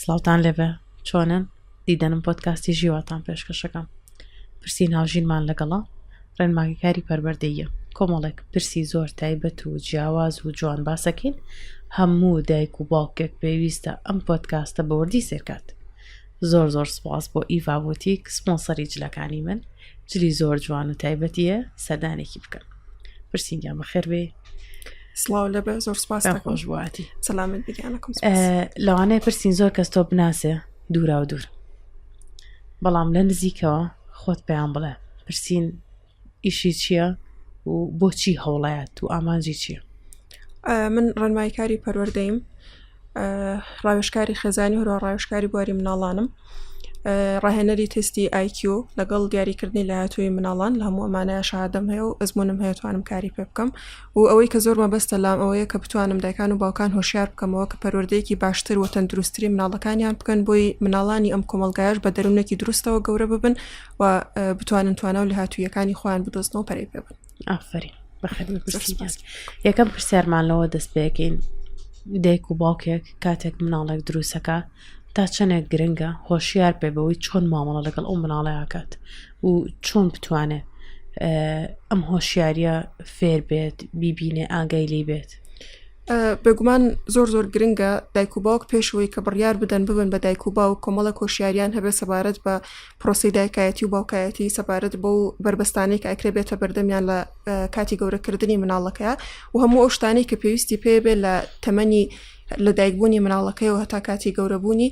سڵاوتان لێبێ چۆنن دیدەنم پۆدکاستی ژیواتان پێشکەشەکەم پرسی ناوژینمان لەگەڵا ڕێنماگەکاری پەروەردەیە کۆمەڵێک پرسی زۆر تایبەت و جیاواز و جوان باسەکەین هەموو دایک و باوکێک پێویستە ئەم پۆدکاستە بەوردی سێرکات زۆر سپاس بۆ ئیڤابوتیک سپۆنسەری جلەکانی من جلی زۆر جوان و تایبەتیە سەردانێکی بکەن پرسینگیان بەخێر بێ سڵاو لەبێ زۆر سپاس خۆش بواتی سەلامت بگیانەکەم لەوانەیە پرسین زۆر کەس تۆ بناسێ دوورا و دوور بەڵام لە نزیکەوە خۆت پێیان بڵێ پرسین ئیشی چییە و بۆچی هەوڵایەت و ئامانجی چییە؟ من ڕێنماییکاری پەروەردەیم ڕاوێژکاری خێزانی هەروە ڕاوێژکاری بواری مناڵانم ڕاهێنەری تستی IQ لەگەڵ دیاریکردنی لایەتووی مناڵان لە هەموو ئەمانەیە شادەم هەیە و ئەزمونم هەیە توانم کاری پێ بکەم و ئەوەی کە زۆر مەبەستە لام ئەوەیە کە بتوانم دایکان و باوکان هۆشیار بکەمەوە کە پەروەردەیەکی باشتر و تەندروستری مناڵەکانیان بکەن بۆی مناڵانی ئەم کۆمەڵگایش بە دەروونێکی دروستەوە گەورە ببن و بتوانن توانە و لەهاتوویەکانی خۆیان بدۆزنەوە پەرەی پێ بن. ئافرین بەخێر یەکەم پرسیارمان لەوە دەست پێکەین دایک و باوکێک کاتێک مناڵێک دروستەکە تا چەندێک گرنگە هۆشیار پێ بەوەی چۆن مامەڵە لەگەڵ ئەو مناڵەیەکات و چۆن بتوانێت ئەم هۆشیاریە فێر بێت بیبینێ ئاگای لێ بێت. بێگومان زۆر گرنگە دایک و باوک پێشەوەی کە بڕیار بدەن ببن بە دایک و باوک کۆمەڵە هۆشیاریان هەبێ سەبارەت بە پرۆسی دایکایەتی و باوکایەتی سەبارەت بۆ بربەستانەی کە ئەکرێ بێتە بەردەمیان لە کاتی گەورەکردنی مناڵەکەیە و هەموو ئەو شتانەی کە پێویستی پێ بێ لە تەمەنی لە دایکبوونی مناڵەکەی و هەتا کاتی گەورەبوونی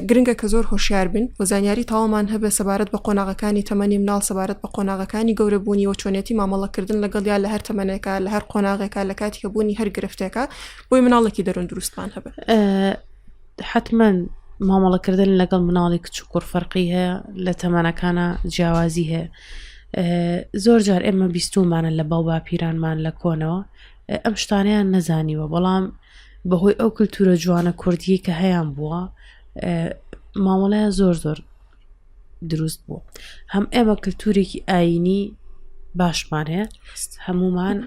گرنگە کە زۆر هۆشیار بن و زانیاری تاوامان هەبێ سەبارەت بە قۆناغەکانی تەمەنی مناڵ سەبارەت بە قۆناغەکانی گەورەبوونی و چۆنێتی مامەڵەکردن لەگەڵیا لە هەر تەمەنێکە لە هەر قۆناغێکە لە کاتی کەبوونی هەر گرفتێکە بۆی مناڵێکی دەرون دروستمان هەبێ. حتمما مامەڵەکردن لەگەڵ مناڵی کچ و کوڕ فەرقی هەیە لە تەمەنەکانە جیاوازی هەیە زۆر جار ئێمە بیستومانە لە باو باپیرانمان لە کۆنەوە ئەم شتانەیان نەزانیوە بەڵام بەهۆی ئەو کلتورە جوانە کوردی کە هەیان بووە مامەڵەیە زۆر دروست بووە هەم ئێمە کلتورێکی ئاینی باشمان هەیە هەمومان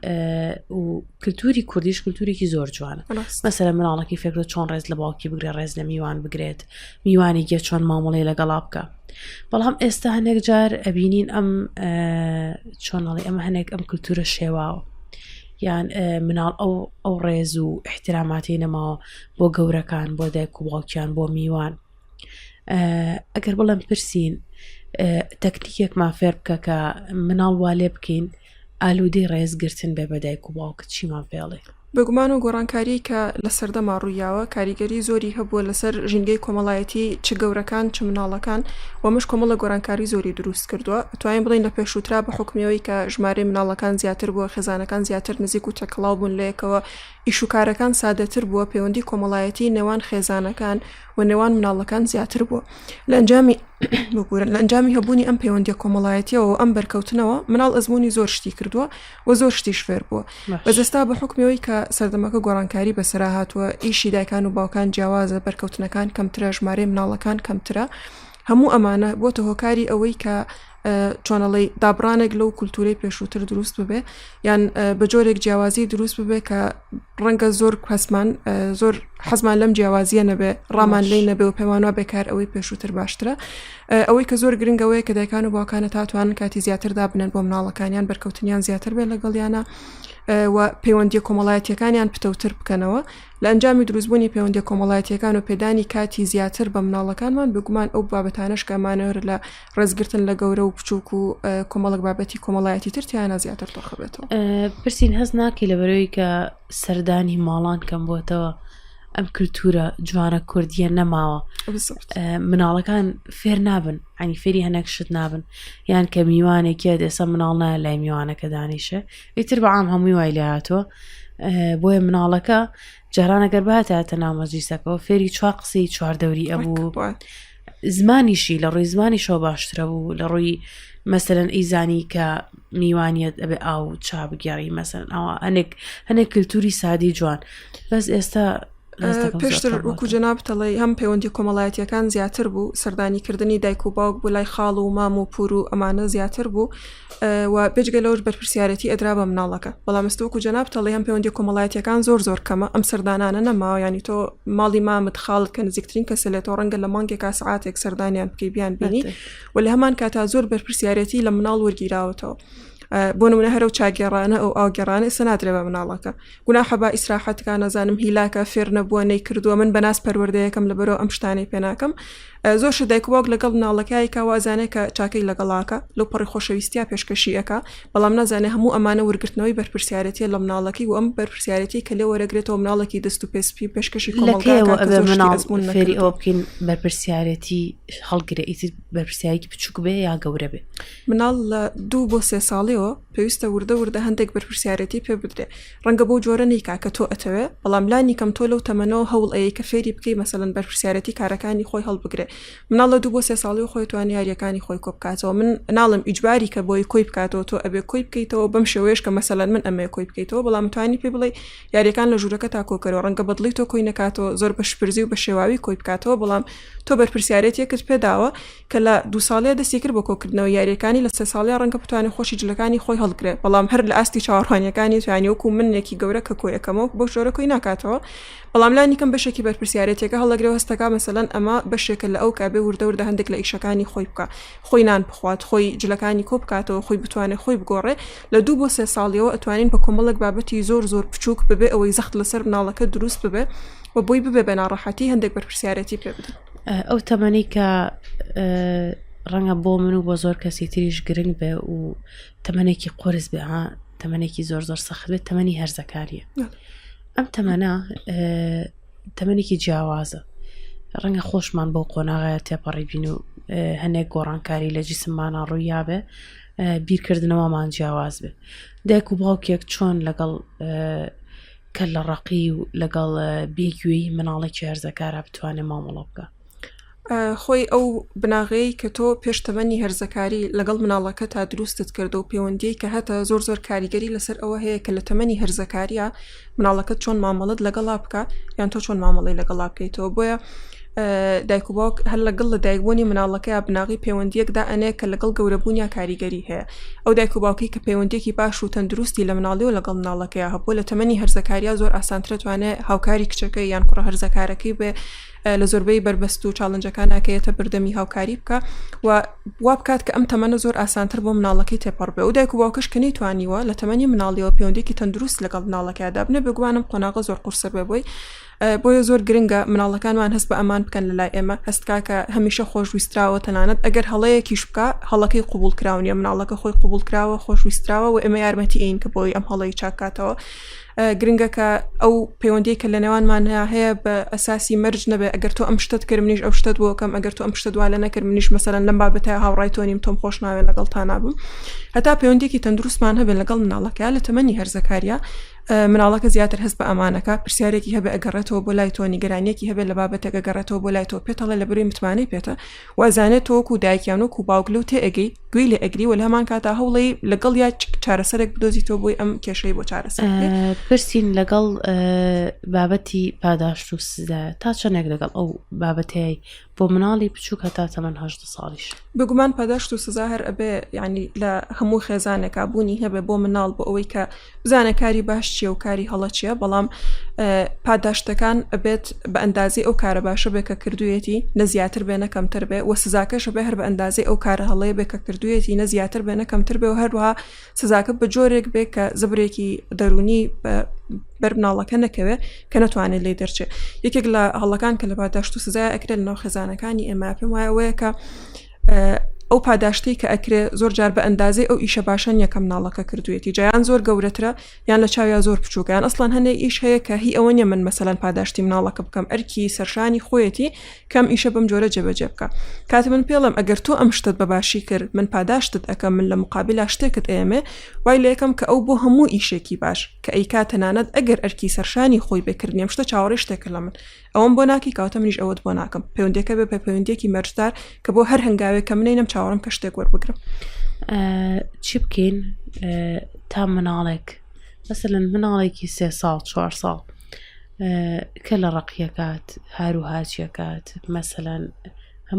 و کلتوری کوردیش کلتورێکی زۆر جوانە مەسەلە مناڵێکی فێکرە چۆن ڕێز لە باوکی بگرێ ڕێز لە میوان بگرێت میوانی گێ چۆن مامەڵەی لەگەڵا بکە بەڵام ئێستا هەنێک جار ئەبینین ئەم چۆنەڵی ئەمە هەنێک ئەم کلتورە شێواوە یان مناڵ ئەو ڕێز و احتراماتی نەماوە بۆ گەورەکان بۆ دایک و باوکیان بۆ میوان ئەگەر بڵێم پرسین تەکنیکێکمان فێر بکە کە مناڵ وا لێ بکەین ئالوودەی ڕێزگرتن بێ بە دایک و باوکت چیمان پێڵێ؟ بێگومان و گۆڕانکاری کە لە سەردەما ڕوویاوە کاریگەری زۆری هەبووە لەسەر ژینگەی کۆمەڵایەتی چ گەورەکان چ مناڵەکان ومش کۆمەڵە گۆڕانکاری زۆری دروست کردووە توانین بڵین لە پێشووترا بە حکمیەوەی کە ژمارەی مناڵەکان زیاتر بووە خێزانەکان زیاتر نزیک و تەکڵاو بوون لەیەکەوە ئیشوکارەکان سادەتر بووە پەیوەندی کۆمەڵایەتی نێوان خێزانەکان و نێوان مناڵەکان زیاتر بووە لە ئەنجامی هەبوونی ئەم پەیوەندی کۆمەڵایەتیەوە ئەم بەرکەوتنەوە مناڵ ئەزمموی زۆر شتی کردووە و زۆر شتیش فێر بووە بەجستا بە حکمیەوەی کە سەردەمەکە گۆڕانکاری بەسەرا هاتووە ئیشی دایکان و باوکان جیاوازە بەرکەوتنەکان کەمترە ژمارەی مناڵەکان کەمترە هەموو ئەمانە بۆتە هۆکاری ئەوەی کە چۆنەڵی دابڕانێک لەو کولتورەی پێشووتر دروست ببێ یان بە جۆرێک جیاوازی دروست ببێ کە ڕەنگە زۆر کەسمان زۆر حەزمان لەم جیاوازیە نەبێ ڕامان لی نەبێ و پەیوانوا بێکار ئەوەی پێشووتر باشترە ئەوەی کە زۆر گرنگەوەیە کە دایکان و باوکانە تاتوانن کاتی زیاتردا بنێن بۆ مناڵەکانیان بەرکەوتنیان زیاتر بێت لەگەڵیانە و پەیوەندی کۆمەڵایەتیەکانیان پتەوتر بکەنەوە لە ئەنجامی دروستبوونی پەیوەندی کۆمەڵایەتیەکان و پێدانی کاتی زیاتر بە مناڵەکانمان بگومان ئەو بابەتانەش کەمانەوە لە ڕێزگرتن لە گەورە و بچووک و کۆمەڵک بابەتی کۆمەڵایەتی ترتیانە زیاتر تۆخەبێتەوە. پرسین هەز ناکەی لەبەرەوەی کە سەردانی ماڵان کەم بۆتەوە ئەم کلتورە جوانە کوردیە نەماوە مناڵەکان فێر نابن ئەنی فێری هەنێک شت نابن یان کە میوانێکە دێسە مناڵ نایە لای میوانەکە دانیشە ئیتر بەعام هەمووی وای لێ هاتووە بۆیە مناڵەکە جارانەگەر باتاتە ناو مەجلیسەکەەوە فێری چوار قسەی چواردەوری ئەبوو زمانیشی لە ڕووی زمانیشەوە باشترە بوو لە ڕووی مەسەرەن ئیزانی کە میوانیت ئەبێ ئاو چا بگەڕی مەسەرەن ئەوە هەنێک کلتوری سادی جوان بەس ئێستا پێشتر وەکو جەناب دەڵێ هەم پەیوەندی کۆمەڵایەتیەکان زیاتر بوو، سەردانیکردنی دایک و باوک بۆ لای خاڵ و مام و پور و ئەمانە زیاتر بوو و بێجگە لەوش بەرپرسیارەتی ئەدرا بە مناڵەکە. بەڵام ئێستا وەکو جەناب دەڵێ هەم پەیوەندی کۆمەڵایەتیەکان زۆر کەمە، ئەم سەردانانە نەماوە، ینی تۆ ماڵی مامت خاڵت کە نزیکترین کەسە لێتەوە ڕەنگە لە مانگێکا سەعاتێک سەردانیان بکەی بیان بینی، و لە هەمان کاتا زۆر بەرپرسیارەتی لە مناڵ وەرگیراوەتەوە. بۆ نمونە هەرە و چاگێڕانە ئەو ئاگەڕانە ئێستا نادرێ بە مناڵەکە. گوناحە بە ئیسراحەتکە نەزانم هیلاکە فێر نەبووە نەیکردووە من بەناس پەروەردەیەکەم لەبەرەوە ئەم شتانەی پێ ناکەم. زۆر شت دایک و باوک لەگەڵ مناڵەکەی کە وازانێت کە چاکەی لەگەڵاکە لەو پەڕی خۆشەویستیا پێشکەشیەکە، بەڵام نازانێت هەموو ئەمانە وەرگرتنەوەی بەرپرسیارەتی لە مناڵەکەی و ئەم بەرپرسیارەتی کە لێ وەرەگرێتەوە مناڵێکی دەست و پێسپی پێشکەشی کۆمەڵگەکە فێری ئەوە بکەین بەرپرسیارەتی هەڵگرێت ئیتر بەرپرسیارێکی بچووک بێ یا گەورە بێ. مناڵ لە 2 بۆ 3 ساڵیەوە پێویستە وردە هەندێک بەرپرسیارەتی پێ بدرێ. ڕەنگە بۆ جۆرە نیکا کە تۆ ئەتەوێ، بەڵام لانی کەم تۆ لەو تەمەنەوە هەوڵ ئەیە کە فێری بکەی مەسەلەن بەرپرسیارەتی کارەکانی خۆی هەڵبگرێ. مناڵ لە 2 بۆ 3 ساڵی خۆی توانێت یاریەکانی خۆی کۆ بکاتەوە. من ناڵم ئیجباری کە بۆی کۆی بکاتەوە تۆ ئەبێ کۆی بکەیتەوە بەم شێوەیەش کە مەسەلەن من ئەمێ کۆی بکەیتەوە، بەڵام توانی پێ بڵێ یاریەکان لە ژوورەکە تا کۆکەرەوە ڕەنگە بەدڵی تۆ کۆی نەکاتەوە زۆر بە شپرزی و بە شێواوی کۆی بکاتەوە، بەڵام تۆ بەرپرسیارەتیەکت پێداوە کە لە 2 ساڵەیە دەستی کرد بۆ کۆکردنەوە یاریەکانی لە 3 ساڵەیە ڕەنگە بتوانێت خۆشی جلەکانی خۆی هەڵگرێ، بەڵام هەر لە ئاستی چاوەڕوانیەکانی توانی وەکو منێکی گەورە کە کۆیەکەمەوە بۆ جۆرە کۆی ناکاتەوە. بەڵام لانی کەم بەشێکی بەرپرسیارەتێکە هەڵەگرێەوە هەستەکە مەسەلەن ئەمە بەشێکە لە ئەو کابێ وردە هەندێک لە ئیشەکانی خۆی بکە، خۆی نان بخوات، خۆی جلەکانی کۆ بکاتەوە، خۆی بتوانێت خۆی بگۆڕێ. لە 2 بۆ 3 ساڵیەوە ئەتوانین بە کۆمەڵک بابەتی زۆر بچووک ببێ ئەوەی زەخت لەسەر مناڵەکە دروست ببێ و بۆی ببێ بە ناڕەحەتی هەندێک بەرپرسیارەتی پێ بدەن. ئەو تەمەنی کە ڕەنگە بۆ من و بۆ زۆر کەسی تریش گرنگ بێ و تەمەنێکی قرس بێ، تەمەنێکی زۆر سەخت بێت، تەمەنی هەرزەکاریە. ئەم تەمەنە تەمەنێکی جیاوازە، ڕەنگە خۆشمان بۆ قۆناغایە تێپەڕی بین و هەنێک گۆڕانکاری لە جیسممانە ڕوویا بێ، بیرکردنەوەمان جیاواز بێ. دایک و باوکێک چۆن لەگەڵ کە لە ڕقی و لەگەڵ بێگوێی مناڵێکی هەرزەکارە بتوانێت مامەڵە بکە. خۆی ئەو بناغەیە کە تۆ پێشتەمەنی هەرزەکاری لەگەڵ مناڵەکە تا دروستت کردو و پەیوەندی کە هەتا زۆر کاریگەری لەسەر ئەوە هەیە کە لە تەمەنی هەرزەکاریە مناڵەکەت چۆن مامەڵت لەگەڵا بکە یان تۆ چۆن مامەڵی لەگەڵا بکەیتەوە. بۆیە دایک و باوک هەر لەگەڵ لە دایکبوونی مناڵەکەی بناغی پەیوەندیەکدا ئەنێ کە لەگەڵ گەورەبوونیا کاریگەری هەیە. ئەو دایک و باوکی کە پەیوەندێکی باش و تەندروستی لە مناڵی و لەگەڵ مناڵەکەی هەبوو لە تەمەنی هەرزەکاریە زۆر ئاسانترە توانێت هاوکاری کچەکەی یان کوڕە هەرزەکارەکەی بێ لە زۆربەی بربەست و چاڵنجەکان ناکەیەتە بردەمی هاوکاری بکە و وا بکات کە ئەم تەمەنە زۆر ئاسانتر بۆ مناڵەکەی تێپەڕ بێ. و دایک و باوکش کە نەیتوانیوە لە تەمەنی مناڵیەوە پەیوەندێکی تەندروست لەگەڵ مناڵەکەیدا بنێ، بگوانم قۆناغە زۆر قورسە بێ. بۆیە زۆر گرنگە مناڵەکانمان هەست بە ئەمان بکەن لە لای ئێمە، هەستکا کە هەمیشە خۆشویستراوە، تەنانەت ئەگەر هەڵەیەکیش بکە هەڵەکەی قوبول کراونیە، مناڵەکە خۆی قوبول کراوە خۆشویستراوە و ئێمە یارمەتی ئەین کە بۆی ئەم هەڵەی چاکاتەوە. گرنگە کە ئەو پەیوەندی کە لە نێوانمان هەیە بە ئەساسی مەرج نەبێ، ئەگەر تۆ ئەم شتت کرد منیش ئەو شتت بۆ کەم، ئەگەر تۆ ئەم شتت دوالە نەکرد منیش مەسەلەن لەم بابەتە هاوڕای تۆ نیم، تۆم خۆش ناوێت لەگەڵ تا نابم. هەتا پەیوەندێکی تەندروستمان هەبێ لەگەڵ مناڵەکە لە تەمەنی هەرزەکاریە مناڵەکە زیاتر هەست بە ئەمانەکە، پرسیارێکی هەبێ ئەگەڕێتەوە بۆ لای تۆ، نیگەرانیەکی هەبێت لە بابەتێک ئەگەڕێتەوە بۆ لای تۆ، پێتەڵێ لە بەروی متمانەی پێتە وازانێت تۆ وەکو دایکیان وەکو باوک لەو تێ ئەگەی گوێی لێ ئەگری و لە هەمان کاتا هەوڵی لەگەڵ یا چارەسەرێک بدۆزیتەوە بۆی ئەم کێشەی بۆ چارەسەر پرسین لەگەڵ بابەتی پاداشت و سزا تا چەندێک لەگەڵ ئەو بابەتەیە بۆ مناڵی بچووک هەتا تەمەن 18 ساڵیش. بگومان پاداشت و سزا هەر ئەبێ ینی لە هەموو خێزانێکا بوونی هەبێ بۆ مناڵ بۆ ئەوەی کە بزانە کاری باش چیە و کاری هەڵە چیە، بەڵام پاداشتەکان ئەبێت بە ئەندازی ئەو کارە باشە بێ کە کردوێتی نە زیاتر بێ نە کەمتر بێ، و سزاکەش بێ هەر بە ئەندازی ئەو کارە هەڵەیە بێ کە کردوێتی نە زیاتر بێ نە کەمتر بێ، و هەروەها سزاکە بە جۆرێک بێ کە زبرێکی دەرونی بەر مناڵەکە نەکەوێ کە نەتوانێت لێ دەرچێت. یەکێک لە هەڵەکان کە لە پاداشت و سزای ئەکرێت لە ناو خێزانەکانی ئێمە پێم وایە ئەوەیە کە ئەو پاداشتی کە ئەکرێ زۆر جار بە ئەندازەی ئەو ئیشە باشەن یەکەم مناڵەکە کردوێتی، جایان زۆر گەورەترە یان لە چاویا زۆر بچووکە، یان ئەسڵان هەندێک ئیش هەیە کە هی ئەوە نیە من مەسەلەن پاداشتی مناڵەکە بکەم ئەرکی سەرشانی خۆیەتی کەم ئیشە بەم جۆرە جێبەجێ بکە. کاتە من پێڵم ئەگەر تۆ ئەم شتت بەباشی کرد من پاداشتت ئەەکەم، من لە مقابلا شتێکت ئێمێ وای لە یەکەم کە ئەو بۆ هەموو ئیشێکی باش کە ئەیکا تەنانەت ئەگەر ئەرکی سەرشانی خۆی بکردنیم شتە چاوەڕێ شتێک لە من ئەوەم بۆ ناکی کاوتە منیش ئەوەت بۆ ناکەم. پەیوەندێکە بێ پەیوەندێکی مەرجدار کە بۆ هەر هەنگاوێک کە منەینەم چاوەڕم کە شتێک وەربگرم. چی بکەین تا مناڵێک مەسەلەن مناڵێکی 3 ساڵ 4 ساڵ کە لە ڕقیەکات هەرو هاچیەکات مەسەلەن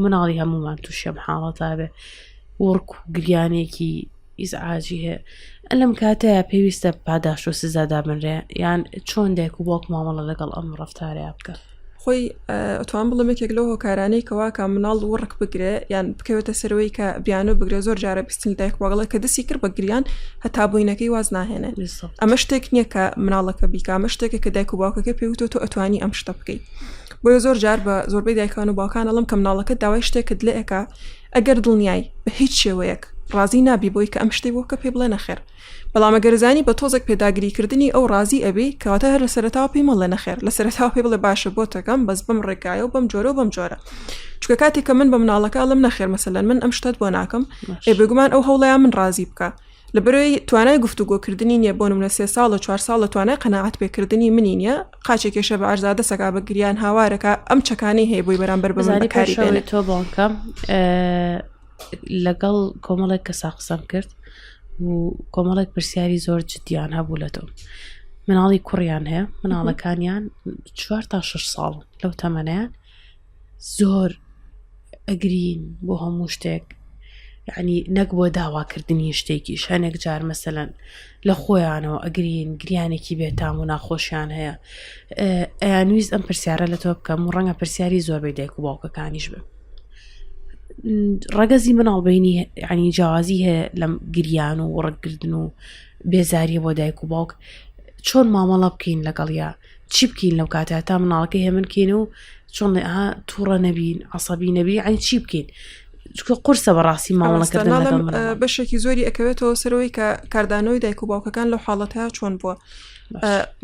مناڵی هەمومان تووشەم حاڵەتا بێ وڕک و گریانێکی ئیزعاجی هەیە لەم کاتەیە پێویستە پاداش و سزادا بنرێ یان چۆن دایک و باوک مامەڵە لەگەڵ ئەم ڕەفتارەیە بکە خۆی ئەتوان بڵم یەکێک لەو هۆکارانەی کەواکە مناڵ وڕک بگرێ یان بکەوێتە سەرەوەی کە بیانۆ بگرێ زۆر جارە بیستن دایک واگەڵە کە دەستی کرد بە گریان هەتا بووینەکەی واز ناهێنێ ئەمە شتێک نییە کە مناڵەکە بیکە ئەمە شتێکە کە دایک و باوکەکە پێوتۆ تۆ ئەتوانی ئەم شتە بکەیت بۆیە زۆر جار بە زۆربەی دایکان و باوکان ئەڵم کە مناڵەکە داوای شتێکت لێ ئەکا ئەگەر دڵنیای بە هیچ شێوەیەک ڕازی نابی بۆی کە ئەم شتەی بۆ کە پێ بڵێ نەخێر بەڵام ئەگەرزانی بە تۆزێک پێداگریکردنی ئەو ڕازی ئەبێ کەواتە هەر لە سەرەتاوە پێی مەڵێ نەخێر لە سەرەتاوە پێ بڵێ باشە بۆ تەکەم بەس بم ڕێگایە و بەم جۆرە و بەم جۆرە چکە کاتێک کە من بە مناڵەکە ئەڵم نەخێر مەسەلەن من ئەم شتت بۆ ناکەم بێگومان ئەو هەوڵەیە من ڕازی بکە لەبەرەوەی توانای گفتوگۆکردنی نییە بۆ نمونە 3 ساڵ 4 ساڵ توانای قەناعەت پێکردنی منی نییە قاچێکێشە بە ئارزادە سەگا بە گریان هاوارەکە ئەم چەکانی هەیە بۆی بەرامبەر بەکاری بێنێ تۆ بڵکەم لەگەڵ کۆمەڵێک کەسا قسەم کرد و کۆمەڵێک پرسیاری زۆر جدیان هەبوو لە تۆ مناڵی کوڕیان هەیە مناڵەکانیان 4 تا 6 ساڵ لەو تەمەنیان زۆر ئەگرین بۆ هەموو شتێک یعنی نەک بۆ داواکردنی شتێکی شانێک جار مەسەلەن لە خۆیانەوە ئەگرین گریانێکی بێتام و ناخۆشیان هەیە ئەیانویست ئەم پرسیارە لە تۆ بکەم و ڕەنگە پرسیاری زۆربەی دایک و باوکەکانیش بێ ڕەگەزی مناڵبینی ینی جیاوازی هەیە لەم گریان و ڕەگردن و بێزاریە بۆ دایک و باوک چۆن مامەڵە بکەین لەگەڵیا چی بکەین لەو کاتە تا مناڵەکەی هێمنکەین و چۆن تووڕە نەبین عەسەبی نەبی ینی چی بکەین قورسە بەڕاستی مامەڵەکردن لەگەڵ بەشێکی زۆری ئەکەوێتەوە سەرەوەی کە کاردانەوەی دایک و باوکەکان لەو حاڵەتەیە چۆن بووە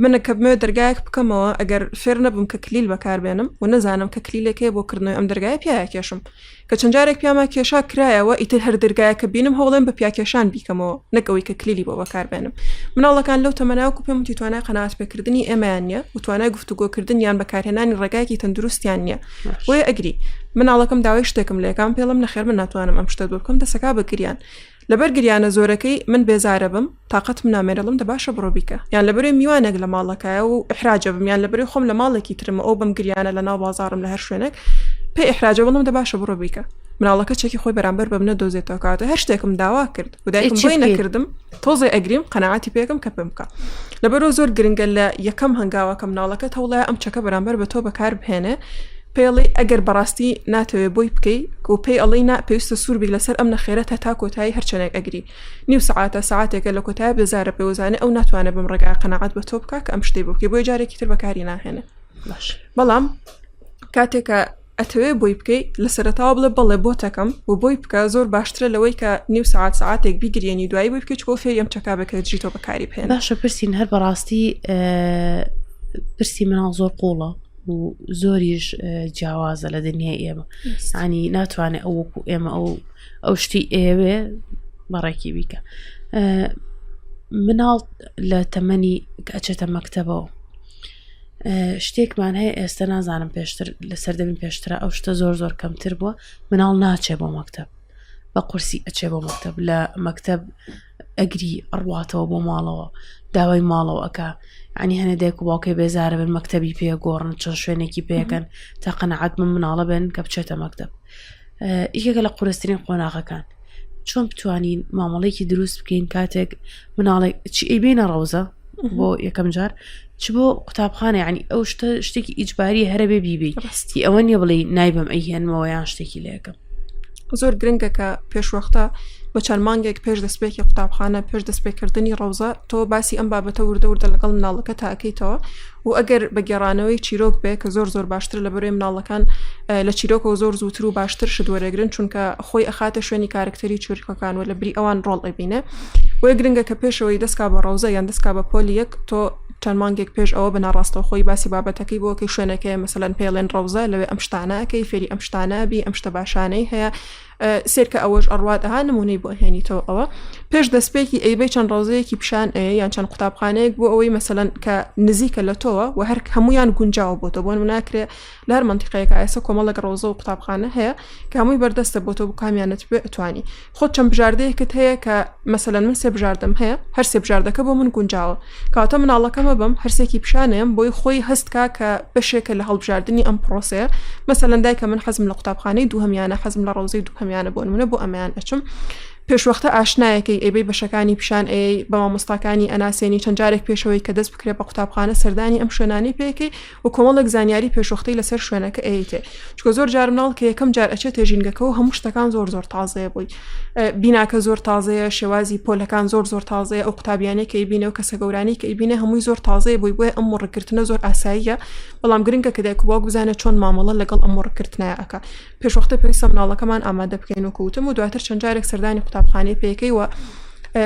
منە کە بمێ دەرگایەک بکەمەوە ئەگەر فێر نەبم کە کلیل بەکاربێنم و نەزانم کە کلیلەکەی بۆ کردنەوەی ئەم دەرگایە پیاە کێشم کە چەند جارێک پیاما کێشا کرایەوە ئیتر هەر دەرگایەکە بینم هەوڵێن بە پیاکێشان بیکەمەوە نەکەوەی کە کلیلی بۆ بەکاربێنم مناڵەکان لەو تەمەناوکو پێم وتی توانای قەناعەت پێکردنی ئێمەیان نییە و توانای گفتوگۆکردن یان بەکارهێنانی ڕێگایەکی تەندروستیان نییە بۆیە ئەگری مناڵەکەم داوای شتێکم لێکام پێڵم نەخێر من ناتوانم ئەم شتە بکەم دەسەکا بەگریان لەبەر گریانە زۆرەکەی من بێزارە بم تااقەت من نامێرەڵم دە باشە بڕۆ بیکە یان لەبەرێ میوانێک لە ماڵەکایە و ئحراجە بم یان لەبەرێ خۆم لە ماڵێکی ترمە ئەو بم گریانە لە ناو بازارم لە هەر شوێنێک پێ ئحراجە بڵم دە باشە بڕۆ بیکە مناڵەکە چێکی خۆی بەرامبەر بە منە دۆزێتەوە کاتە هەر شتێکم داوا کرد و دایکم بۆی نەکردم تۆزێ ئەگریم قەناعەتی پێکەم کە پێم بکە لەبەرەوە زۆر گرنگە لە یەکەم هەنگاوەکە مناڵەکە هەوڵایە ئەم چەکە بەرامبەر بە تۆ بەکار بهێنێ پێڵی ئەگەر بەڕاستی ناتەوێ بۆی بکەی و پێی ئەڵی پێویستە سووربی لەسەر ئەم نەخێرەتە تا کۆتایی هەرچەنێک ئەگری نیو سعاتە ساعتێکە لە کۆتای بێزارە پێوزانێ ئەو ناتوانێت بم ڕێگا قەناعەت بە تۆ بکە کە ئەم شتەی بۆ بکەی بۆی جارێکی تر بەکاری ناهێنێ بەڵام کاتێکە ئەتەوێ بۆی بکەی لە سەرەتاوە بڵێ بڵێ بۆ تەکەم و بۆی بکە زۆر باشترە لەوەی کە نیو ساعتێک بیگرێنی دوایی بۆی بکەیت بۆ فێری ئەم چەکا بکە جی تۆ بەکاری بهێن باشە پرسین هەر بەڕاستی پرسی مناڵ زۆر قوڵە و زۆریش جیاوازە لە دنیای ئێمە ینی ناتوانێت ئەو وەکو ئێمە ئەو شتی ئێوێ بەڕێکی بیکە مناڵ لە تەمەنی کە ئەچێتە مەکتەبەوە شتێکمان هەیە ئێستا نازانم پێشتر لە سەردەمی پێشترا ئەو شتە زۆر کەمتر بووە مناڵ ناچێ بۆ مەکتەب بە قورسی ئەچێ بۆ مەکتەب لە مەکتەب ئەگری ئەڕواتەوە بۆ ماڵەوە داوای ماڵەوە ئەکا عنی هەنە دایک و باوکەی بێزارە بن مەکتەبی پێگۆڕن چەند شوێنێکی پێکەن تا قەناعەت من مناڵە بن کە بچێتە مەکتەب یەکێکە لە قورسترین قۆناغەکان چۆن بتوانین مامەڵێکی دروست بکەین کاتێک مناڵێک چی ئەیبێنە ڕەوزە بۆ یەکەم جار چ بۆ قوتابخانە ینی ئەو شتێکی ئیجباری هەرە بێ بیبی ئەوە نیە بڵێ نایبم ئەیهێنمەوە یان شتێکی لە یەکەم زۆر گرنگە کە پێشوەختە بە چەند مانگێک پێش دەستپێکی قوتابخانە پێش دەستپێکردنی ڕەوزە تۆ باسی ئەم بابەتە وردە لەگەڵ مناڵەکە تاکەیتەوە و ئەگەر بە گێڕانەوەی چیرۆک بێ کە زۆر باشتر لە بەروێ مناڵەکان لە چیرۆکەوە زۆر زووتر و باشتر شدوەرەگرن چونکە خۆی ئەخاتە شوێنی کارکتەری چۆرکەکان و لە بری ئەوان ڕۆڵ ئەبینێ وی گرنگە کە پێشەوەی دەستکا بە ڕەوزە یان دەستکا بە پۆلی یەک تۆ چەند مانگێک پێش ئەوە بناڕاستەوە خۆی باسی بابەتەکەی بۆکەی شوێنەکەی مەسەلەن پێڵێن ڕەوزە لەوێ ئەم شتانەکەی فێری ئەم شتانەبی ئەم شتە باشانەی هەیە سێرکە ئەوەش ئەڕواتەها نمونەی بۆ هێنیتەوە ئەوە پێش دەستپێکی ئەیبەی چەند ڕۆزەیەکی پیشان یان چەند قوتابخانەیەک بۆ ئەوەی مەسەلەن کە نزیکە لە تۆوە و هەر هەمویان گونجاوە بۆ تۆ بۆ ناکرێت لە هەر منتیقەیەک ئایسە کۆمەڵێک ڕۆزە و قوتابخانە هەیە کە هەمووی بەردەستە بۆ تۆ کامیانت بێ ئەتوانی خۆت چەند بژاردەیەکت هەیە کە مەسەلەن من سێ بژاردەم هەیە هەر سێ بژاردەکە بۆ من گونجاوە کاتە مناڵەکەمە بم هەرسێکی پیشانەیەم بۆی خۆی هەستکا کە بەشێکە لە هەڵبژاردننی ئەم پرۆسەیە مەسەلەن دایکە من حەزم لە قوتابخانەی دووهەمیانە حەزم لە ڕۆزەی دووهەمیانە بۆ نمونە بۆ ئەمەیان ئەچم پێشوەختە ئاشنایەکەی ئەبەی بەشەکانی پیشان بە مامۆستاکانی ئەناسێنی چەند جارێک پێشەوەی کە دەست بکرێت بە قوتابخانە سەردانی ئەم شوێنانی پێکەی و کۆمەڵێک زانیاری پێشوەختەی لەسەر شوێنەکە ئەیتێ چکە زۆر جار مناڵ کە یەکەم جار ئەچێت تێژینگەکەەوە هەموو شتەکان زۆر تازەیە بووی بیناکە زۆر تازەیە شێوازی پۆلەکان زۆر تازەیە ئەو قوتابیانەی کە ئیبینێ و کەسە گەورانی کە ئیبینێ هەمووی زۆر تازەیە بووی بۆیە ئەم ڕێکردنە زۆر ئاساییە بەڵام گرنگە کە دایک و باوک بزانێت چۆن مامەڵە لەگەڵ ئەم ڕێکردنە ئەکا پێشوەختە پێویستە مناڵەکەمان ئامادە بکەین و کەوتم و دواتر چەند جارێک سەردانی قوتابخانەی پێکەی و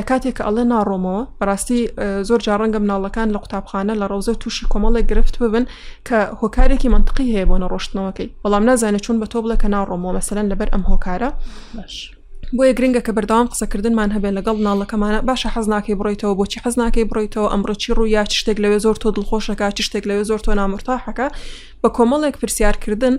کاتێک ئەڵێ ناڕۆمەوە بەڕاستی زۆر جاڕەنگە مناڵەکان لە قوتابخانە لە ڕۆزە تووشی کۆمەڵێک گرفت ببن کە هۆکارێکی منطقی هەیە بۆ نەڕۆشتنەوەکەی بەڵام نازانێت چۆن بە تۆ بڵێ کە ناڕۆمەوە مەسەلەن لەبەر ئەم هۆکارە بۆیە گرنگە کە بەردەوام قسەکردنمان هەبێت لەگەڵ مناڵەکەمانە باشە حەز ناکەی بڕۆیتەوە بۆچی حەز ناکەی بڕۆیتەوە ئەمڕۆ چی ڕوویا چ شتێک لەوێ زۆر تۆ دڵخۆشەکە چ شتێک لەوێ زۆر تۆ نامرتاحەکە بە کۆمەڵێک پرسیارکردن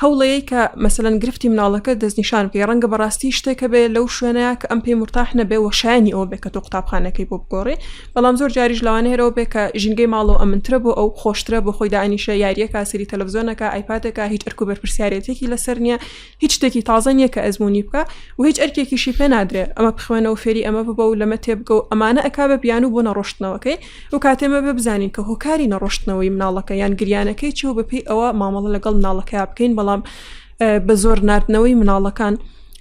هەوڵەیە کە مەسەلەن گرفتی مناڵەکە دەستنیشان بکەی ڕەنگە بەڕاستی شتێکە بێ لەو شوێنەیە کە ئەم پێی مرتاح نەبێ و شایانی ئەوە بێ کە تۆ قوتابخانەکەی بۆ بگۆڕی بەڵام زۆر جاریش لەوانەیە هەرەوە بێ کە ژینگەی ماڵەوە ئەمنترە بۆ ئەو خۆشترە بۆ خۆی داعینیشە یاریەکە سەری تەلەڤیزۆنەکە ئایپادەکە هیچ ئەرک و بەرپرسیارەتێکی لەسەر نییە هیچ شتێکی تازە نییە کە ئەزمموی بکە و هیچ ئەرکێکیشی پێ نادرێ ئەمە بخوێنەوە فێری ئەمە ببە و لەمە تێبگە و ئەمانە ئەکا بە بیان و بۆ نەڕۆشتنەوەکەی و کاتێمە بە بزانین کە هۆکاری نەڕۆشتنەوەی مناڵەکە یان گریانەکەی چی و بەپێی ئەوە مامەڵە لەگەڵ مناڵەکە بکەین بەڵام بە زۆر ناردنەوەی مناڵەکان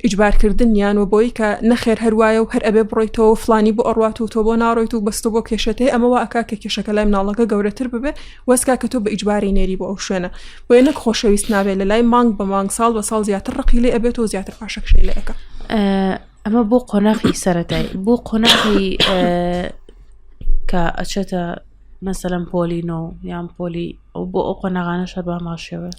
ئیجبارکردن یان و بۆی کە نەخێر هەروایە و هەر ئەبێ بڕۆیتەوە فلانی بۆ ئەڕوات و تۆ بۆ ناڕۆیت و بەستە بۆ کێشەتەیە ئەمەوە ئەکا کە کێشەکە لای مناڵەکە گەورەتر ببێ وەسکا کە تۆ بە ئیجباری نێری بۆ ئەو شوێنە بۆیە نەک خۆشەویست نابێت لە لای مانگ بە مانگ ساڵ بە ساڵ زیاتر ڕقی لێ ئەبێت و زیاتر پاشەکشەی لێ ئەەکە ئەمە بۆ قۆناغی سەرەتای بۆ قۆناغی کە ئەچێتە مەسەلەن پۆلینۆ یان پۆلی ئەو بۆ ئەو قۆناغانە شەر بە ماشێوە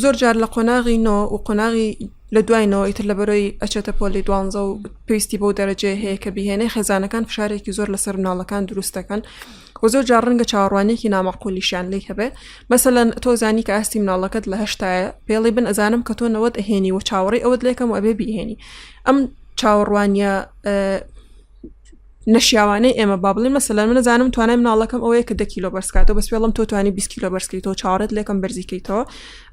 زۆر جار لە قۆناغی نۆ و قۆناغی لە دوایەوە ئیتر لە بەرەوەی ئەچێتە پۆلی دوانزە و پێویستی بۆ دەرەجێ هەیە کە بهێنەی خێزانەکان فشارێکی زۆر لەسەر مناڵەکان دروستەکەن و زۆر جار ڕەنگە چاوەڕوانێکی نامەقولیشیان لێ هەبێ مەسەلەن تۆ زانی کە ئاستی مناڵەکەت لە هەشتایە پێڵی بن ئەزانم کە تۆ نەوەت ئەهێنی و چاوەڕی ئەوت لێکم و ئەبێ بیهێنی ئەم چاوەڕوانیە نەشیاوانەی ئێمە با بڵێن مەسەلەن من نەزانم توانای مناڵەکەم ئەوەیە کە 10 کیلۆ بەرزکاتەوە بەس پێڵم تۆ توانی 20 کیلۆ بەرزکەیتەوە چاوەڕێت لێکم بەرزیکەیتەوە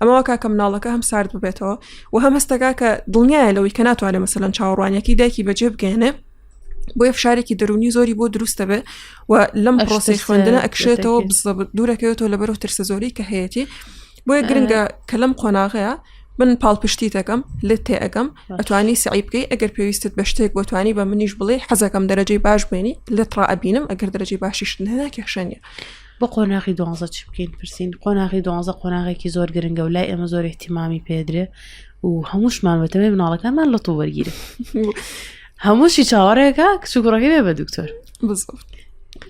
ئەمەوە کاکە مناڵەکە هەم سارد ببێتەوە و هەم هەستەکە کە دڵنیایە لەوەی کە ناتوانێت مەسەلەن چاوەڕوانیەکەی دایکی بەجێ بگەێنێ بۆیە فشارێکی دەرونی زۆری بۆ دروستە بێ و لەم پرۆسی خوێندنە ئەکشێتەوە دوورەکەوێتەوە لەبەرەوە ترسە زۆری کە هەیەی بۆیە گرنگە کە لەم قۆناغەیە من پاڵپشتی دەکەم لێت تێ ئەگەم ئەتوانی سعی بکەی ئەگەر پێویستت بە شتێک بۆ توانی بە منیش بڵێ حەزەکەم دەرەجەی باش بێنی لێت ڕائبینم ئەگەر دەرەجەی باشیشتن هەنا کێشەنیە بۆ قۆناغی دوانزە چی بکەین پرسین قۆناغی دوانزە قۆناغێکی زۆر گرنگە و لای ئێمە زۆر احتیمامی پێدرێ و هەمووشمان بەتەوەی مناڵەکانمان لە تۆ وەرگیرە هەمووشی چاوەڕێکە کچووکڕەکەی بێ بە دکتۆر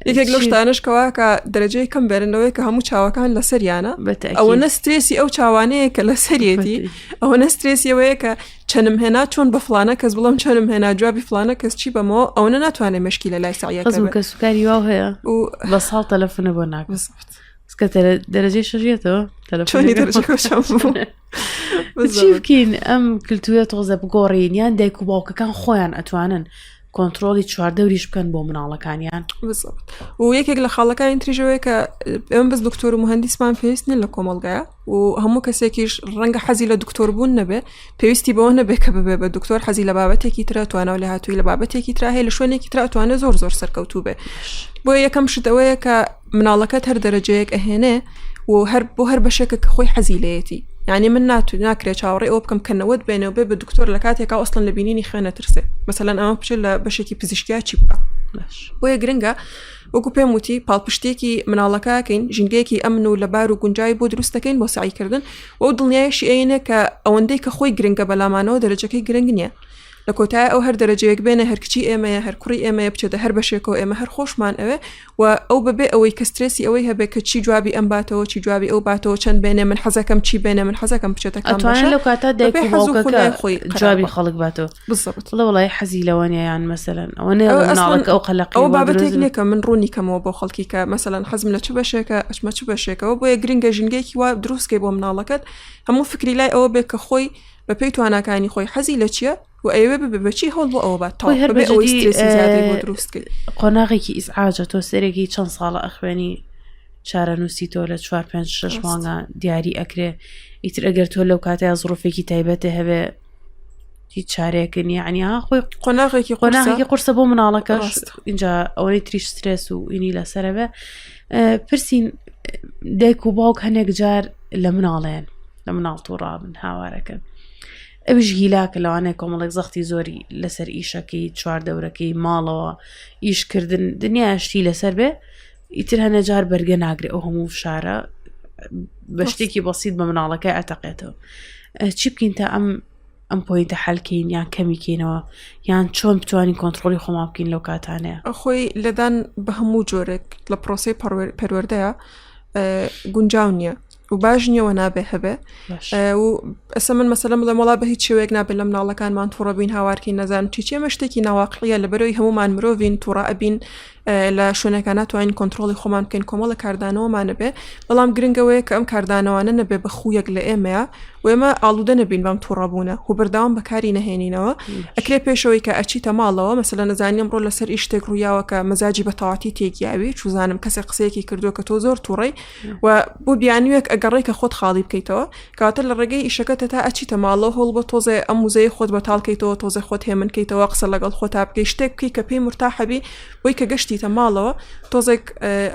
یەکێک لەو شتانشکەوە کە دەرەجەی کەم بێرنەوەی کە هەموو چاوەکان لە سەریانە ئەوە نەسترێسی ئەو چاوانەیە کە لە سەرێتی ئەوە نەسترێسیەوەیە کە چەنم هێنا چۆن بە فلانە کەس بڵم چەنم هێنا جوابی فلانە کەس چی بەمەوە ئەوە ناتوانێت مشکی لە لای سعیەکە کە سوکاری واو هەیە و بە ساڵ تەلەفۆنە بۆ ناکەسکە دەرەجەی شەژێتەوە تەلەفۆنی چی بکەین ئەم کلتورە تۆزە بگۆڕین یان دایک و باوکەکان خۆیان ئەتوانن کۆنتترۆلی چواردەوریش بکەن بۆ مناڵەکانیان و یەکێک لە خاڵەکانی تریژەوەی کە ئەم بەس دکتۆر و مهندسمان پێویستن لە کۆمەلگایە و هەموو کەسێکیش ڕەنگە حەزی لە دکتۆر بوون نەبێ پێویستی بەوە نەبێ کە ببێ بە دکتۆر حەزی لە بابەتێکی ترە توانەوە لە هاتووی لە بابەتێکی ترا هەیە لە شوێنێکی ترا توانێت زۆر سەرکەوتوو بێ بۆ یەکەم شتەوەیە کە مناڵەکەت هەر دەرەجەیەک ئەهێنێ و بۆ هەر بەشێکە کە خۆی حەزی لەیەتی یعنی من ناکرێت چاوەڕێ ئەوە بکەم کە نەوەت بێنەوە بێ بە دکتۆر لە کاتێکا ئەسڵن لە بینینی خوێنە ترسێ مەسەلەن ئەمە بچێت لە بەشێکی پزیشکیا چی بکە بۆیە گرنگە وەکو پێم وتی پاڵپشتێکی مناڵەکەکەین ژینگەیەکی ئەمن و لەبار و گونجای بۆ دروستەکەین بۆ سعیکردن و دڵنیایشی ئەینە کە ئەوەندەی کە خۆی گرنگە بەلامانەوە دەرەجەکەی گرنگ نییە لە کۆتای ئەو هەر دەرەجەیەک بێنە هەر کچی ئێمەیە هەر کوڕی ئێمەیە بچێتە هەر بەشێکەوە ئێمە هەر خۆشمان ئەوێ و ئەو بەبێ ئەوەی کە سترێسی ئەوەی هەبێ کە چی جوابی ئەم باتەوە چی جوابی ئەو باتەوە چەند بێنێ من حەزەکەم چی بێنێ من حەزەکەم بچێتە ئەتوانێت لەو کاتە دایک جوابی خەڵک باتەوە بالضبط وڵای حەزی لەوانەیە یان مەسەلەن ئەوەنێ مناڵک ئەو قەلەقی ئەو بابەتێک نییە کە من ڕوونی کەمەوە بۆ خەڵکی کە مەسەلەن حەزم لە چ بەشێکە ئەچمە چ بەشێکەوە بۆیە گرنگە ژینگەیەکی وا دروستکەی بۆ مناڵەکەت هەموو فکری لای ئەوە بێت کە خۆی بەپێی تواناکانی خۆی حەزی لە چییە و ئەوێ بچی هەڵ بۆ ئەوە بات قۆناغێکی ئیسعاجە تۆ سەرێکی چەند ساڵە ئەخوێنی چارەنووسی تۆ لە 4-5-6 مانگە دیاری ئەکرێ ئیتر ئەگەر تۆ لەو کاتەیە زڕۆفێکی تایبەتە هەبێ هیچ چارەیەکردنی عنیا خۆی قۆناغێکی قورسە بۆ مناڵەکەش اینجا ئەوەی تریش سترێس و ئینی لەسەرە بێ پرسین دایک و باوک هەنێک جار لە مناڵێن لە مناڵ تووڕابن هاوارەکەن ئەوش هیلاکە لەوانەیە کۆمەڵێک زەختی زۆری لەسەر ئیشەکەی چوار دەورەکەی ماڵەوە ئیشکردن دنیاشتی لەسەر بێ ئیتر هەنە جار بەرگە ناگرێت ئەو هەموو شارە بە شتێکی بەسیط بە مناڵەکە ئەتەقێتەوە چی بکەین تا ئەم پۆینتە حەلکەین یان کەمیکەینەوە یان چۆن بتوانین کۆنتترۆلی خۆما بکەین لەو کاتانەیە خۆی لەدان بە هەموو جۆرێک لە پرۆسی پەروەردەیە گونجاو نییە و باش نییەوە نابێ هەبێ و ئەسە من مەسەلەم لە مەڵا بە هیچ شێوەیەک نابێت لە مناڵەکانمان تووڕەبین هاوارکی نەزان چیچێمە شتێکی ناواقعە لە بەرەوەی هەمومان مرۆڤین تووڕە ئەبین لە شوێنەکان ناتوانین کۆنتترۆلی خۆمان بکەین کۆمەڵە کاردانەوەمانە بێ بەڵام گرنگەوەیە کە ئەم کاردانەوانە نەبێ بە خویەک لە ئێمەیە و ئێمە ئاڵوودە نەبین بەم تووڕەبوونە و بەرداوام بەکاری نەهێنینەوە ئەکرێ پێشەوەی کە ئەچیتە ماڵەوە مەسەلە نەزانیم ڕۆ لەسەر ئیش شتێک ڕوویاوە کە مەزاجی بەتەواتی تێگیاوی چوزانم کەسێک قسەیەکی کردو کە تۆ زۆر تووڕی و بۆ بیانوێک ئەگەڕێ کە خۆت خاڵی بکەیتەوە کاتە لە ڕێگەی ئیشەکەتە تا ئەچیتە ماڵەوە هەڵ بە تۆزێ ئەم موزەی خۆت بەتاڵکەیتەوە تۆزە خۆت هێمنکەیتەوە قسە لەگەڵ خۆت تا بکەی شتێک بکەی کە پێی مرتاحەبی بۆی کە گەشتیتە ماڵەوە تۆزێک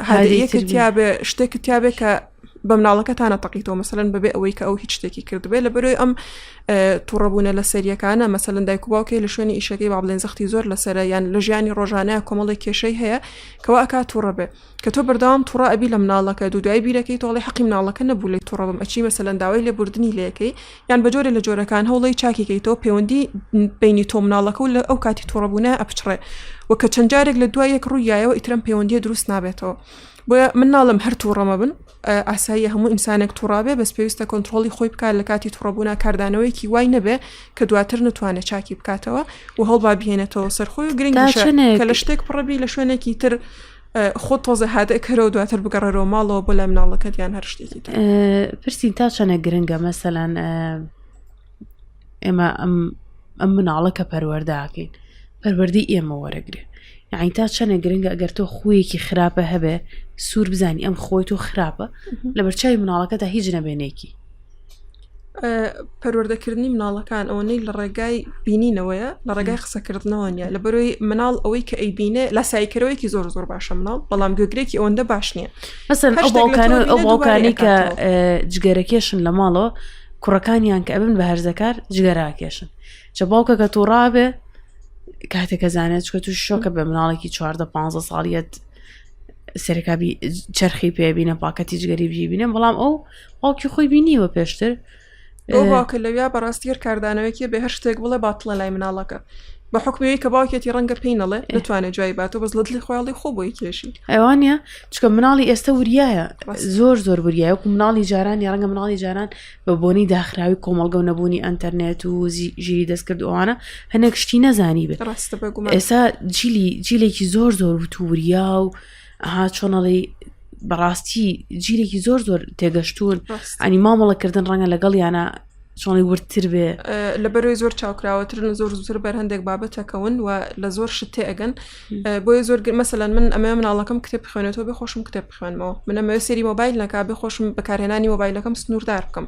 هادەیەکتیابێ شتێکتیابێ کە بە مناڵەکەتانە تەقیتەوە مەسەلەن بەبێ ئەوەی کە ئەو هیچ شتێکی کردبێ لە بەرۆی ئەم تووڕەبوونە لە سەریەکانە مەسەلەن دایک و باوکەی لە شوێنی ئیشەکەی با بڵێن زەختی زۆر لەسەرە یان لە ژیانی ڕۆژانەیە کۆمەڵی کێشەی هەیە کەوا ئەکا تووڕە بێ کە تۆ بەردەوام تووڕە ئەبی لە مناڵەکە دوای بیرەکەی تۆڵی حەقی مناڵەکە نەبوو لەی تووڕەبم ئەچی مەسەلەن داوای لێبوردنی لەکەی یان بە جۆرە لە جۆرەکان هەوڵی چاکیکەیتەوە پەیوەندی بینی تۆ مناڵەکە و لە ئەو کاتی تووڕەبوونە ئەپچڕێ و کە چەند جارێک لە دوایەک ڕوویایەوە ئیترم پەیوەندیە دروست نابێتەوە بۆیە من ناڵم هەر تووڕەمە بن ئاساییە هەموو ئینسانێک تووڕابێ بەس پێویستە کۆنتترۆلی خۆی بکات لە کاتی تووڕەبوونا کاردانەوەیکی وای نەبێ کە دواتر نتوانێت چاکی بکاتەوە و هەڵبا بهێنێتەوە سەرخۆی و گرنگشە کە لە شتێک پڕەبی لە شوێنێکی تر خۆ تۆزە هادەکەرەوە دواتر بگەڕێرەوە ماڵەوە بۆ لای مناڵەکەت یان هەر شتێکی پرسین تا چەنە گرنگە مەسەلەن ئێمە ئەم مناڵەکە پەروەردەکەین پەروەردەی ئێمە وەرەگرێ یعنی تا چەنە گرنگە ئەگەر تۆ خویەکی خراپە هەبێ سوور بزانی ئەم خۆی تۆ خراپە لە بەرچاوی مناڵەکەدا هیچ نەبێنێکی پەروەردەکردنی مناڵەکان ئەوەنەی لە ڕێگای بینینەوەیە لە ڕێگای قسەکردنەوە نیە لە بەرۆی مناڵ ئەوەی کە ئەیبینێ لە سایکەرەوەیکی زۆر زۆر باشە مناڵ بەڵام گوێگرێکی ئەوەندە باش نییە مەسەن ئەو باوکانی کە جگەرەکێشن لە ماڵەوە کوڕەکانیان کە ئەبن بە هەرزەکار جگەراکێشن چە باوکە کە تووڕابێ کاتێکە زانێت چکە توش شۆکە بە مناڵێکی 14-15 ساڵیەت سەرکبی چرخی پێبینە پاکەتی جگەری بژیبینە بەڵام ئەو باوکی خۆی بینیوە پێشتر ئەو باوکە لەویا بەڕاستیەر کاردانەوەیکی بە هەر شتێک بڵێ باتڵە لای مناڵەکە بە حکومەوەی کە باوکێتی ڕەنگە پێی نەڵێ نتوانێت جوای باتەوە بەس لە دڵی خۆیاڵی خۆ بۆی کێشی ئەوانە چکە مناڵی ئێستا وریایە زۆر زۆر وریایە وەکو مناڵی جاران یا ڕەنگە مناڵی جاران بە بۆنی داخراوی کۆمەڵگە و نەبوونی ئەنتەرنێت و ژیری دەستکرد ئەوانە هەنێک شتی نەزانی بێت ئێستا جیلێکی زۆر زۆر وتوریا و ها چۆنەڵی بەڕاستی جیلێکی زۆر زۆر تێگەشتون ئەنی مامەڵەکردن ڕەنگە لەگەڵ یانە چۆنی ورتر بێ لە بەرەوەی زۆر چاوکراوەترن زۆر زووتر بەر هەندێک بابەتەکەون و لە زۆر شت تێ ئەگەن بۆیە زۆر مەسەلەن من ئەمە مناڵەکەم کتێب بخوێنێتەوە بێ خۆشم کتێب بخوێنمەوە من ئەمە سێری مۆبایل نەکا بێ خۆشم بەکارهێنانی مۆبایلەکەم سنووردار بکەم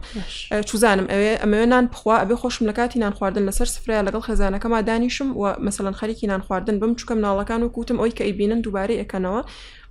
چوزانم ئەمەوێ نان بخوا ئەبێ خۆشم لە کاتی نان خواردن لەسەر سفرەیە لەگەڵ خێزانەکەما دانیشم و مەسەلەن خەریکی نان خواردن بم چووکە مناڵەکان و کوتم ئەوی کە ئەیبینن دووبارەی ئەکەنەوە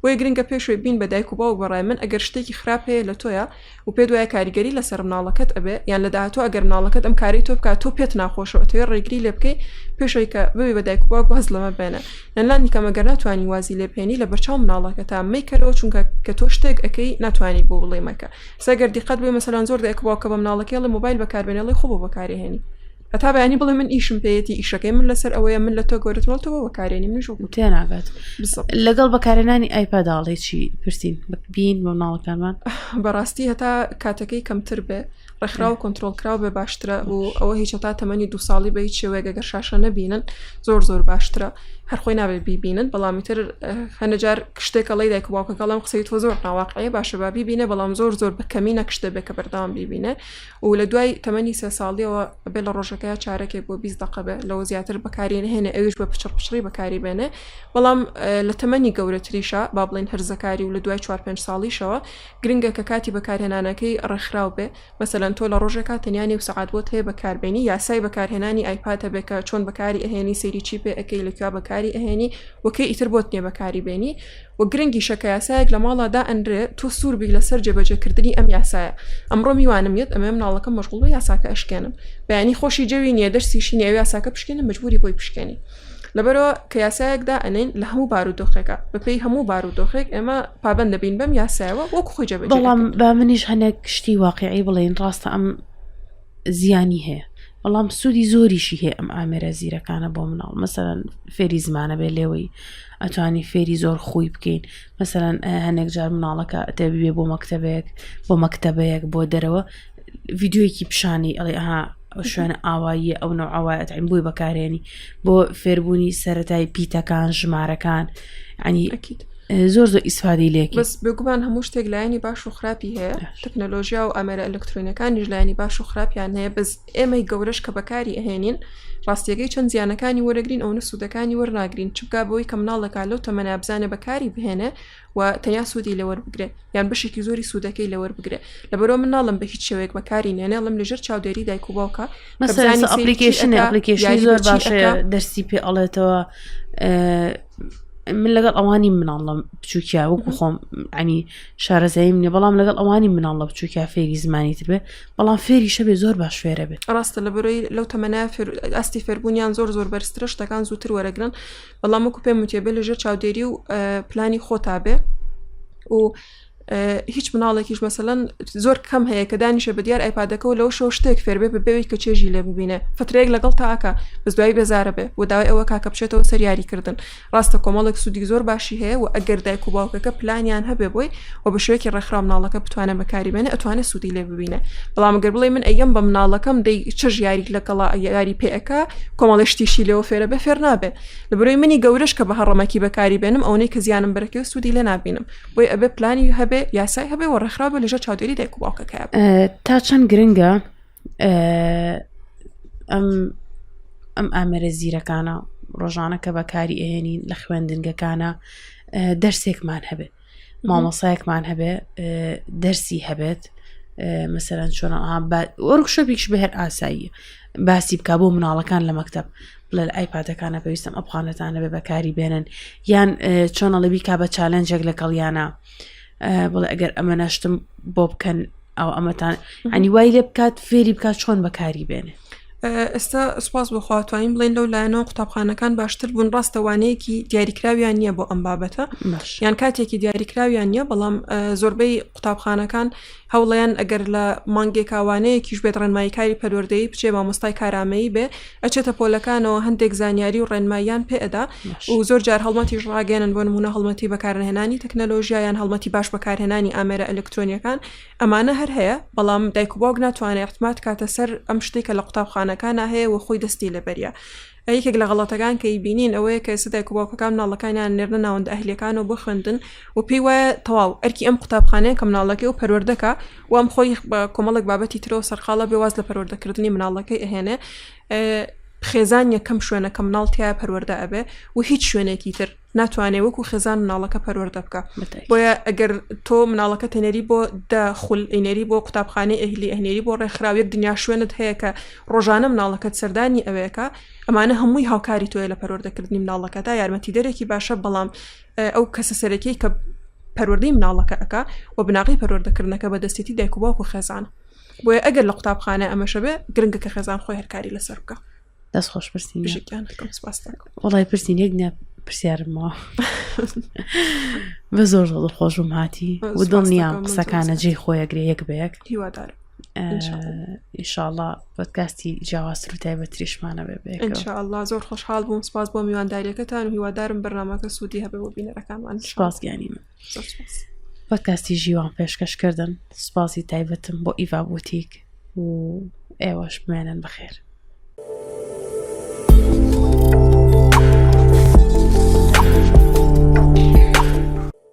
بۆیە گرنگە پێشوی بین بە دایک و باوک بەڕای من ئەگەر شتێکی خراپ هەیە لە تۆیە و پێ دوایە کاریگەری لەسەر مناڵەکەت ئەبێ یان لە داهاتوو ئەگەر مناڵەکەت ئەم کاری تۆ بکات تۆ پێت ناخۆشەوە تۆ ڕێگری لێ بکەی پێشەوەی کە ببێ بە دایک و باوک هەز لەمە بێنە لەلانی کەمەگەر ناتوانانی وازی لێبێنی لە بەرچاو مناڵەکە تا مەیکەرەوە چونکە کە تۆ شتێک ئەەکەی ناتوانانی بۆ بڵێ مەکە سەگەر دیقەت بێ مەسەلەن زۆر دایک و باوکە بە مناڵەکەی لە مۆبایل بەکاربێنێڵی خۆ بۆ بەکارهێنی هەتا بەیانی بڵێ من ئیشم پێیەتی ئیشەکەی من لەسەر ئەوەیە من لە تۆ گەورەتمەڵتەوە بەکارێنی منیش تێناگات لەگەڵ بەکارێنانی ئایپاداڵێکی پرسین بین بۆ مناڵەکانمان بەڕاستی هەتا کاتەکەی کەمتر بێ ڕێکخرا و کۆنتترۆلکرااو بێ باشترە و ئەوە هیچ تا تەمەنی 2 ساڵی بە هیچ شێوەیە گەر شاشە نەبینن زۆر باشترە هەرخۆی نابێت بیبینن بەڵامیتر هەنەجار کشتێکە لەی دایک باوکەکەڵم قسەی تۆ زۆر ناواقعی باشە با بیبینە بەڵام زۆر بە کەمینە کشتە بێ کە بەردەوام بیبینە و لە دوای تەمەنی 3 ساڵیەوە بێ لە ڕۆژەکەی چارەکێک بۆ 20 دقە بێ لەوە زیاتر بەکارێنە هێنە ئەوش بە پچڕی بەکاری بێنێ بەڵام لە تەمەنی گەورەتریشە با بڵین هەرزەکاری و لە دوای 4-5 ساڵیشەوە گرنگە کە کاتی بەکارهێنانەکەی ڕێکخراو بێ مەسەلەن تۆ لە ڕۆژێکا تەنیانی و سەعات بۆت هەیە بەکاربێنی یاسای بەکارهێنانی ئایپاتە بێ کە چۆن بەکاری ئەهێنی سەیری چی پێ ئەەکەی لەکوێ بەکاری ئەهێنی وەکەی ئیتر بۆت نییە بەکاری بێنی و گرنگی شەکە یاسایەک لە ماڵادا ئەندرێ تۆ سووربی لەسەر جێبەجێکردنی ئەم یاسایە ئەمڕۆ میوانم یەت ئەمە مناڵەکەم مەشغوڵ بە یاساکە ئەشکێنم بەیانی خۆشی جەوی نییە دەرسیشی نیە یاساکە پشکێنم مەجبوری بۆی پشکێنی لەبەرەوە کە یاسایەکدا ئەنین لە هەموو بارودۆخێکە بەپێی هەموو بارودۆخێک ئێمە پابند دەبین بەم یاسایەوە وەکو خۆی جێبەجێ بەڵام با منیش هەنێک شتی واقعی بڵێن ڕاستە ئەم زیانی هەیە بەڵام سوودی زۆریشی هەیە ئەم ئامێرە زیرەکانە بۆ مناڵ مەسەرەن فێری زمانە بێ لێوەی ئەتوانی فێری زۆر خۆی بکەین مەسەرەن هەنێک جار مناڵەکە دەبێ بۆ مەکتەبەیەک بۆ دەرەوە ڤیددیۆیەکی پیشانی ئەڵێ ئەها شوێنە ئاواییە ئەو نەو ئاوایەتعین بۆی بەکارێنی بۆ فێربوونی سەرەتای پیتەکان ژمارەکان ینی زۆر ئیسفادی لێکی بەس بگومان هەموو شتێک لایانی باش و خراپی هەیە تەکنەلۆژیا و ئامێرە ئەلکترۆنیەکانیش لایانی باش و خراپیان هەیە بەس ئێمەی گەورەش کە بەکاری ئەهێنین ڕاستیەکەی چەند زیانەکانی وەرەگرین ئەو سوودەکانی وەرناگرین چبکە بۆی کە مناڵەکە لەو تەمەنە بزانە بەکاری بهێنێ و تەنیا سوودی لەوە بگرێت یان بەشێکی زۆری سوودەکەی لەوە بگرێت لەبەرەوە مناڵم بە هیچ شێوەیەک بەکاری نێنێ لەم لەژێر چاودێری دایک و باوکە ئەپلیکیشنی زۆر باشە دەرسی پێ ئەڵێتەوە من لەگەڵ ئەوانی مناڵە بچووکیا وەکو خۆم عنی شارەزایی منێ بەڵام لەگەڵ ئەوانی مناڵە بچووکیا فێری زمانی تر بێ بەڵام فێری شەبێ زۆر باش فێرە بێت ڕاستە لە بەرۆی لەو تەمەنە ئەستی فێربوونیان زۆر بەرزترە شتەکان زووتر وەرەگرن بەڵام وەکو پێم وتێ بێ لەژێر چاودێری و پلانی خۆتا بێ و هیچ مناڵێکیش مەسەلەن زۆر کەم هەیە کە دانیشە بە دیار ئایپادەکە و لەو شەو شتێک فێربێ بەبێوەی کە چێژی لێ ببینێ فترەیەک لەگەڵ تاکە بەس دوای بێزارە بێ و داوای ئەوە کاکە بچێتەوە سەر یاریکردن ڕاستە کۆمەڵێک سوودی زۆر باشی هەیە و ئەگەر دایک و باوکەکە پلانیان هەبێ بۆی و بە شوەیەکی ڕێکخرا مناڵەکە بتوانێت بەکاری بێنێ ئەتوانێت سوودی لێ ببینێ بەڵام ئەگەر بڵێ من ئەیەم بە مناڵەکەم دەی چەژ یاریک لەگەڵا یاری پێەکە کۆمەڵێشتیشی لێەوە فێرە بە فێر نابێ لە بەرۆی منی گەورەش کە بە هەڕەمەکی بەکاری بێنم ئەوەی کە زیانم بەرەکەوە سوودی لێ نابینم بۆی ئەبێ پلانی هەبێ یاسای هەبێ و ڕێکخرا لەژە چاودێری دایک و باوکەکە تا چەند گرنگە ئەم ئامێرە زیرەکانە ڕۆژانە کە بەکاری ئەهێنین لە خوێندنگەکانە دەرسێکمان هەبێت مامۆسایەکمان هەبێ دەرسی هەبێت مەسەرەن چۆن وەرکشۆپێکش بە هەر ئاساییە باسی بکە بۆ مناڵەکان لە مەکتەب بڵێ ئایپادەکانە پێویستم ئەبخانەتانە بێ بەکاری بێنن یان چۆنەڵەبی کا بە چالەنجێک لەگەڵیانە بڵێ ئەگەر ئەمە نەشتم بۆ بکەن ئەو ئەمەتان ئەنی وای لێ بکات فێری بکات چۆن بەکاری بێنێ ئێستا سوپاس بخواتوانین بڵێن لەو لایەنەوە قوتابخانەکان باشتر بوون ڕاستەوانەیەکی دیاریکراویان نییە بۆ ئەم بابەتە یان کاتێکی دیاریکراویان نییە بەڵام زۆربەی قوتابخانەکان هەوڵیان ئەگەر لە مانگێک کاوانەیەکیش بێت ڕێنماییکاری پەروەردەیی بچێ مامۆستای کارامەیی بێ ئەچێتە پۆلەکانەوە هەندێک زانیاری و ڕێنماییان پێئدا و زۆر جار هەڵمەتیش ڕاگەێنن بۆ نمونە هەڵمەتی بەکارهێنانی تەکنەلۆژیا یان هەڵمەتی باش بەکارهێنانی ئامێرە ئەلکترۆنیەکان ئەمانە هەر هەیە بەڵام دایک و باوک ناتوانێت احتمات کاتە سەر ئەم شتێکە لە قوتابخانەکان هەیە و خۆی دەستی لەبەریە یەکێک لە غەڵەتەکان کە بینین ئەوەیە کە ئێستا دایک و باوکەکان مناڵەکانیان نێرنە ناوەندە ئەهلیەکان و بۆ خوێندن و پێی وایە تەواو ئەرکی ئەم قوتابخانەیە کە مناڵەکەی و پەروەردەکە و ئەم خۆی بە کۆمەڵێک بابەتی ترەوە سەرخاڵە بێواز لە پەروەردەکردنی مناڵەکەی ئەهێنێ خێزان یەکەم شوێنە کە مناڵتیایە پەروەردە ئەبێ و هیچ شوێنێکی تر ناتوانێت وەکو خێزان مناڵەکە پەروەردە بکە بۆیە ئەگەر تۆ مناڵەکە تەنێری بۆ دەخول ئینێری بۆ قوتابخانەی ئەهلی ئەهنێری بۆ ڕێکخراوێک دنیا شوێنت هەیە کە ڕۆژانە مناڵەکەت سەردانی ئەوەیەکە ئەمانە هەمووی هاوکاری تۆیە لە پەروەردەکردنی مناڵەکەدا یارمەتی دەرێکی باشە بەڵام ئەو کەسە سەرەکیی کە پەروەردەی مناڵەکە ئەکا و بناغی پەروەردەکردنەکە بەدەستێتی دایک و باوک و خێزان بۆیە ئەگەر لە قوتابخانە ئەمەشە بێ گرنگە کە خێزان خۆی هەرکاری لەسەر بکە دەست خۆش پرسین وڵای پرسین یەک نە پرسیارمەوە بە زۆر دڵخۆشم هاتی و دڵنیام قسەکانە جێی خۆیەگرێ یەک بەیەک هیوادارم ئینشاءڵڵا پۆدکاستی جیاوازتر و تایبەتریشمانە بێ ئینشاءڵڵا زۆر خۆشحاڵ بووم سپاس بۆ میوانداریەکەتان و هیوادارم بەرنامەکە سوودی هەبێ بۆ بینەرەکانمان سپاسگیانی پۆدکاستی ژیوان پێشکەشکردن سپاسی تایبەتم بۆ ئیڤا بوتیک و ئێوەش بمێنن بەخێر